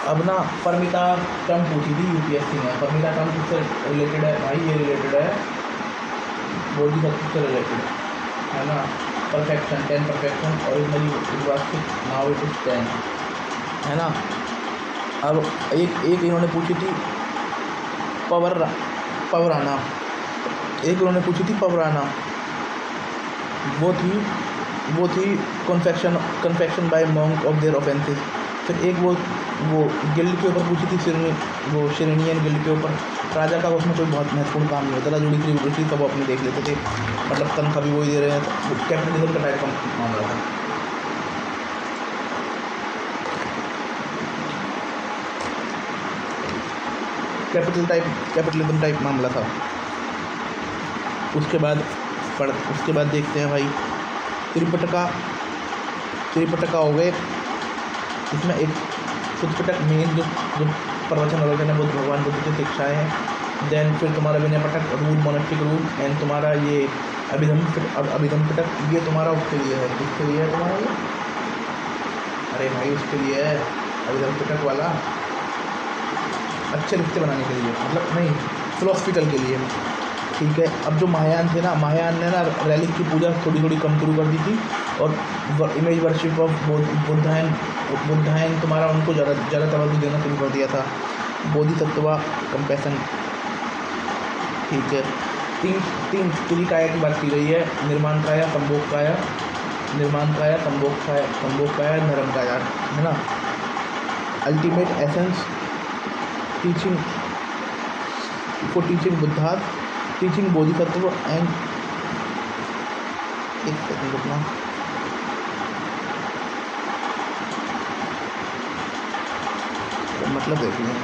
अब ना परमिता टर्म पूछी थी यूपीएससी में। परमिता टर्म किससे रिलेटेड है भाई? ये रिलेटेड है बोधिसत्व से रिलेटेड, है ना। Perfection, 10 perfection originally it was 6, now it is 10, है ना। अब एक एक इन्होंने पूछी थी पवराना, एक उन्होंने पूछी थी पवराना, वो थी confession by monk of their offences. फिर एक वो गिल्ड के ऊपर पूछी थी वो शिरेनियन गिल्ड के ऊपर। राजा का उसमें कोई बहुत महत्वपूर्ण काम नहीं होता था, जुड़ी थी सब अपने देख लेते थे, मतलब तनख्वाह भी वही दे रहे हैं, कैपिटलिज्म का टाइप का मामला था। कैपिटलिज्म टाइप मामला था। उसके बाद देखते हैं भाई त्रिपिटका हो गए। इसमें एक त्रिपिटक मेन जो प्रवचन है बुद्ध भगवान बुद्ध की शिक्षाएँ हैं। देन फिर तुम्हारा Vinaya Pitaka rule, monastic rule, and तुम्हारा ये अभिधम पिटक, ये तुम्हारा उसके लिए है, किसके लिए है तुम्हारा ये? अरे भाई उसके लिए है अभिधम पिटक वाला, अच्छे रिश्ते बनाने के लिए, मतलब नहीं, फिलोसफिकल के लिए, ठीक है। अब जो महायान थे ना, महायान ने ना रैलिक की पूजा थोड़ी कम शुरू कर दी थी, और इमेज वर्शिप ऑफ बुद्धायन तुम्हारा उनको ज़्यादा तवज्जो देना शुरू कर दिया था। बोधिसत्वा, कंपैशन, ठीक है। तीन त्रिकाया की बात की गई है, निर्माण काया, संभोग काया, धर्म काया, है ना। Ultimate essence teaching for teaching Buddha, teaching Bodhisattva and, एक सेकंड रुकना, मतलब देख लें।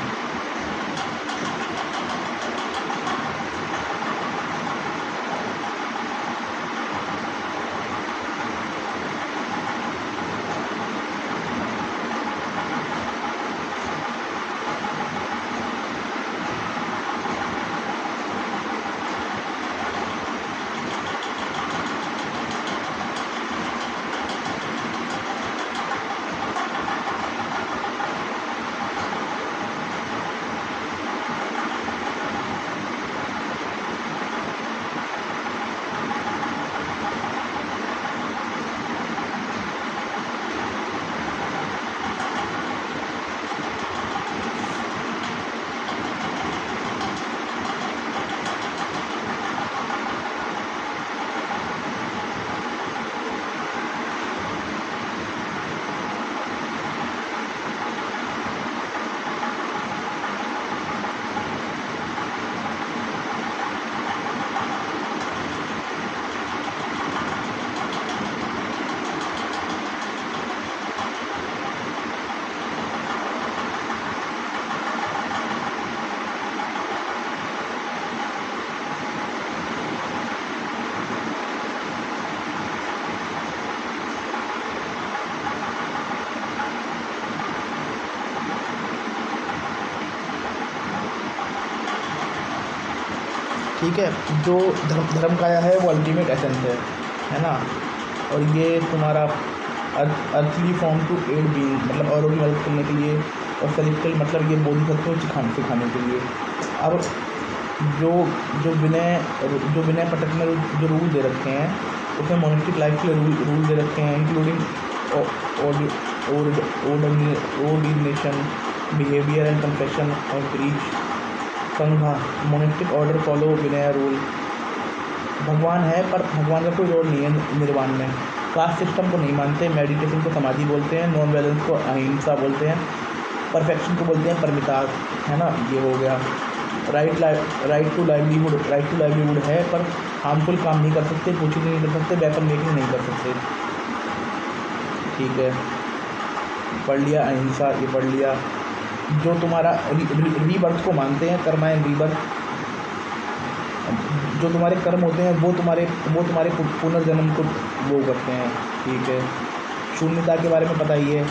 ठीक है। जो धर्म काया है वो अल्टीमेट एसेंस है ना। और ये तुम्हारा earthly form to aid being, मतलब औरों की मदद करने के लिए, और सेलेक्टिव मतलब ये बोधिसत्व सिखाने के लिए। अब जो विनय पटक में जो रूल दे रखे हैं, उसमें मोनेस्टिक लाइफ के रूल दे रखे हैं, including ordination, behaviour and confession of breach, संघा, मोनेस्टिक ऑर्डर फॉलो विनय रूल। भगवान है पर भगवान का कोई रोल नहीं है निर्वाण में। कास्ट सिस्टम को नहीं मानते, मेडिटेशन को समाधि बोलते हैं, नॉन वायलेंस को अहिंसा बोलते हैं, परफेक्शन को बोलते हैं परमिता, है ना। ये हो गया। राइट टू लाइवलीहुड है, पर हार्मफुल काम नहीं कर सकते, कुछ नहीं कर सकते, वेपन मेकिंग नहीं कर सकते, ठीक है। पढ़ लिया अहिंसा, ये पढ़ लिया। जो तुम्हारा रीबर्थ को मानते हैं, कर्मा एंड रीबर्थ, जो तुम्हारे कर्म होते हैं वो तुम्हारे पुनर्जन्म को वो करते हैं, ठीक है। शून्यता के बारे में पता ही है।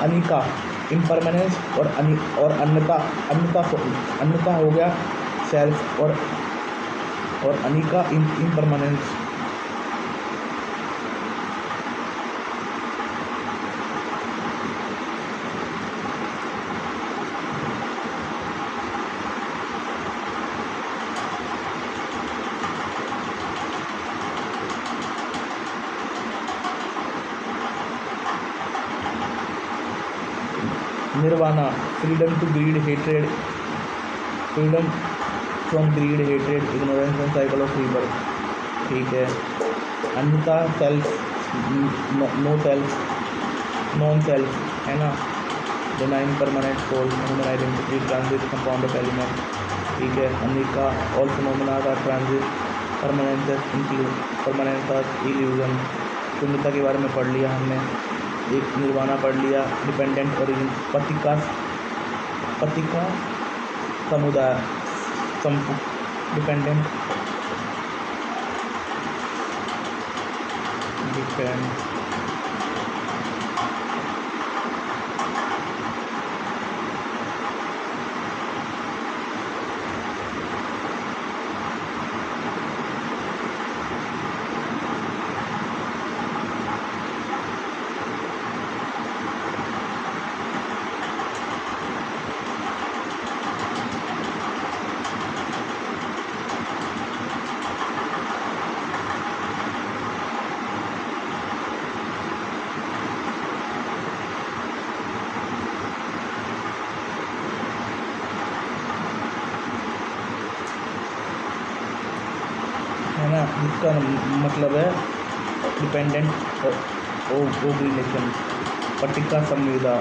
अनिका, इम्परमानेंस, और अन्यता हो गया सेल्फ, और अनिका impermanence. Nirvana, freedom to greed hatred, freedom from greed hatred ignorance and cycle of rebirth, ठीक है। अन्यथा self, no self, non self, है ना। denying permanent soul, human identity, transit, compound of element, ठीक है। अनिका, all phenomena का transit, permanence include, permanence illusion, शून्यता के बारे में पढ़ लिया हमने। एक निर्वाणा पढ़ लिया, डिपेंडेंट ओरिजिन, पति का समुदाय, डिपेंडेंट, डिपेंड, है ना, जिसका मतलब है डिपेंडेंट ओब्लिगेशन, पट्टिका संविदा,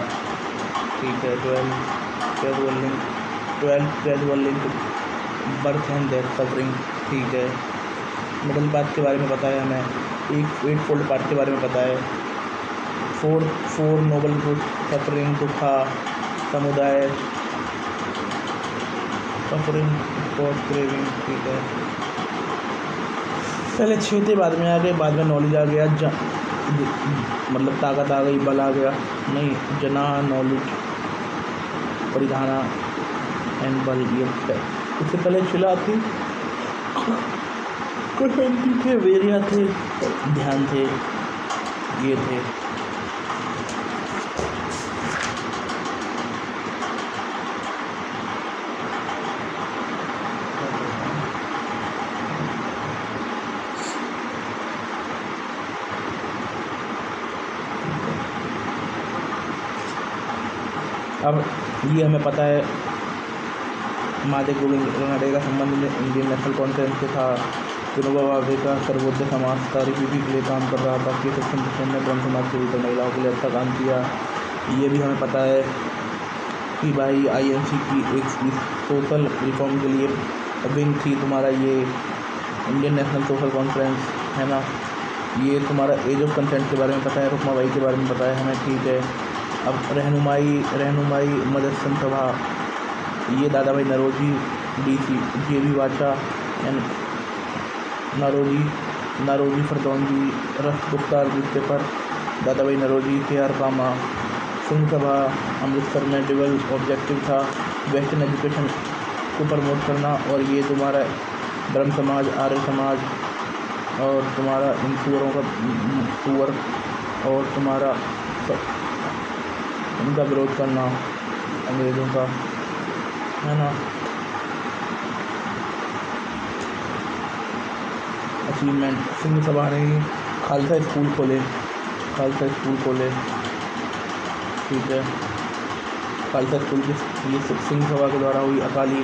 ठीक है। 12 gradual link birth and death suffering, ठीक है। मिडल पाथ के बारे में बताया हमें, एक 8 फोल्ड पाथ के बारे में बताया, 4 नोबल ट्रुथ, सफरिंग, दुखा, समुदाय, सफरिंग, कॉज, क्रेविंग, ठीक है। पहले 6 थे, बाद में आ गए, बाद में नॉलेज आ गया, मतलब ताकत आ गई, बल आ गया, नहीं, जना, नॉलेज, परिधाना एंड बल, ये इससे पहले शिला थी, कुशंती थे, वेरिया थे, ध्यान थे, ये थे। अब ये हमें पता है महादेव गोविंद रानडे का संबंध इंडियन नेशनल कॉन्फ्रेंस से था। विनोबा भावे का सर्वोदय समाज तारीखी के लिए काम कर रहा था। के सक्षम ने ब्रह्म समाज से महिलाओं के लिए अच्छा काम किया। ये भी हमें पता है कि भाई INC की एक सोशल रिफॉर्म के लिए विंग थी तुम्हारा, ये इंडियन नेशनल सोशल कॉन्फ्रेंस, है ना। ये तुम्हारा एज ऑफ कंसेंट के बारे में पता है, रुकमाबाई के बारे में पता है हमें, ठीक है। अब रहनुमाई मदरसन सभा, ये Dadabhai Naoroji, DC, JB Wacha and Naoroji Furdoonji, रफ Goftar newspaper, Dadabhai Naoroji, KR Cama, Singh Sabha Amritsar में डुअल ऑब्जेक्टिव था, वेस्टर्न एजुकेशन को प्रमोट करना। और ये तुम्हारा ब्रह्म समाज, आर्य समाज और तुम्हारा इन सुअरों का सुअर और तुम्हारा उनका विरोध करना अंग्रेज़ों का, है ना। अचीवमेंट, सिंह सभा ने खालसा स्कूल खोले, ठीक है। खालसा स्कूल की ये सिंह सभा के द्वारा हुई। अकाली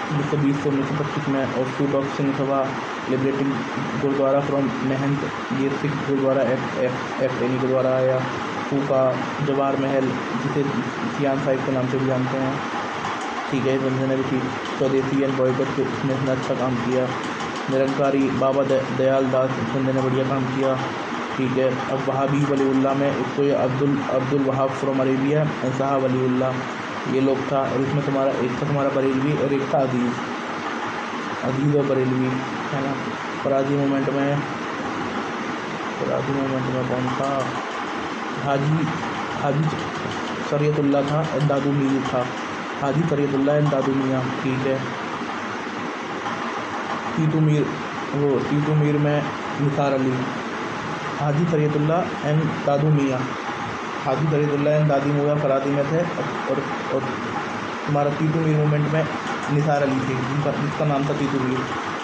1920 से 1925 में। और shoot of Singh Sabha liberating gurdwara from महंत, ये सिख गुरुद्वारा एक्ट इन्हीं के द्वारा आया। फूका जवाहर महल, जिसे सियान साहिब के नाम से भी जानते हैं, ठीक है। बंदे ने भी ठीक स्वदेशी एंड बॉयकट के इसने इतना अच्छा काम किया। निरंकारी बाबा दयाल दास, इस बंदे ने बढ़िया काम किया, ठीक है। अब वहाबी वलीउल्लाह में इसको ये Abdul Wahab from Arabia and साहब वलीउल्लाह, ये लोग था। और इसमें तुम्हारा एक था तुम्हारा बरेलवी और एक था अजीज़ और बरेलवी, है ना। फराजी मूवमेंट में कौन था? हाजी शरीयतुल्लाह था और दादू मीर था। हाजी शरीयतुल्लाह एंड दादू मियाँ, ठीक है। टीटू मीर में निसार अली। हाजी शरीयतुल्लाह एंड दादू मियाँ, हाजी शरीयतुल्लाह एंड दादी मियाँ फरादी में थे। और तुम्हारा टीटू मीर मूवमेंट में निसार अली थे, जिसका नाम था टीटू मीर।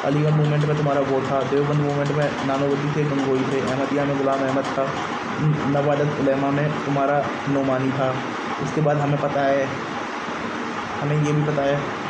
अलीगढ़ मूवमेंट में तुम्हारा वो था। देवबंद मूवमेंट में नानोवती थे, गंगोई थे। अहमदिया में गुलाम अहमद था। नवादत उलेमा में तुम्हारा नोमानी था। उसके बाद हमें ये भी पता है